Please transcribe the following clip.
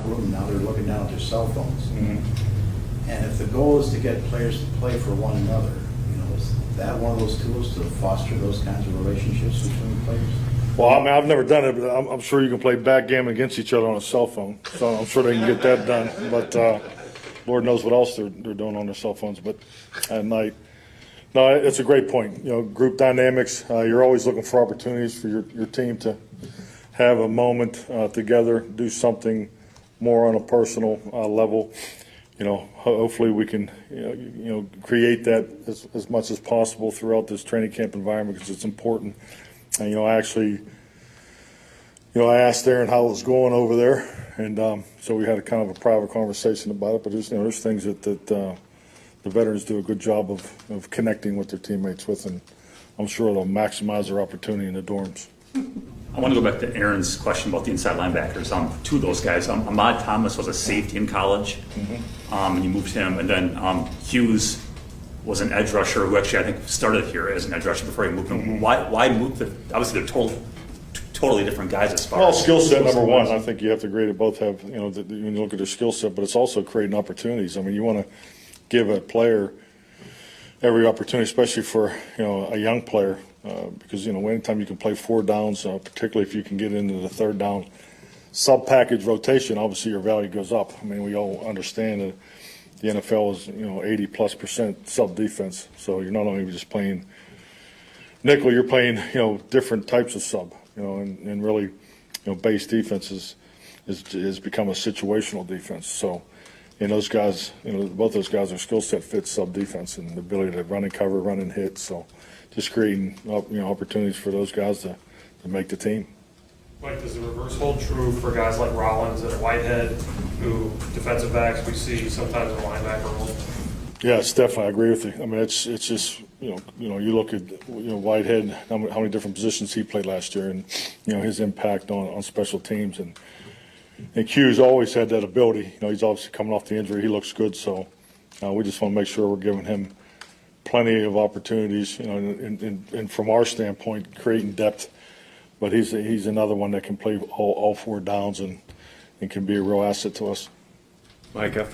locker room, now they're looking down at their cell phones. And if the goal is to get players to play for one another, is that one of those tools to foster those kinds of relationships between players? Well, I mean, I've never done it, but I'm sure you can play backgammon against each other on a cell phone. So I'm sure they can get that done. But Lord knows what else they're doing on their cell phones. But at night, no, it's a great point. Group dynamics. You're always looking for opportunities for your team to have a moment together, do something more on a personal level. Hopefully we can, create that as much as possible throughout this training camp environment because it's important. And, I actually, I asked Aaron how it was going over there, and so we had a kind of a private conversation about it. But there's things that the veterans do a good job of connecting with their teammates with, and I'm sure they'll maximize their opportunity in the dorms. I want to go back to Aaron's question about the inside linebackers. Two of those guys. Ahmad Thomas was a safety in college, and you moved him. And then Hughes was an edge rusher who actually I think started here as an edge rusher before he moved him. Why move the? Obviously, they're totally different guys as far as skill set. Number one, I think you have to grade it. Both have when you look at their skill set, but it's also creating opportunities. I mean, you want to give a player every opportunity, especially for a young player. Because anytime you can play 4 downs, particularly if you can get into the 3rd down sub-package rotation, obviously your value goes up. I mean, we all understand that the NFL is 80+% sub-defense, so you're not only just playing nickel, you're playing different types of sub, and really base defense has become a situational defense. So. And those guys, both those guys are skill set fit sub defense and the ability to run and cover, run and hit. So, just creating opportunities for those guys to make the team. Mike, does the reverse hold true for guys like Rollins and Whitehead, who defensive backs we see sometimes in linebacker role? Yeah, Steph, I agree with you. I mean, it's just you look at Whitehead, how many different positions he played last year, and his impact on special teams and Q's always had that ability. He's obviously coming off the injury. He looks good, so we just want to make sure we're giving him plenty of opportunities, and from our standpoint, creating depth. But he's another one that can play all 4 downs and can be a real asset to us. Mike, after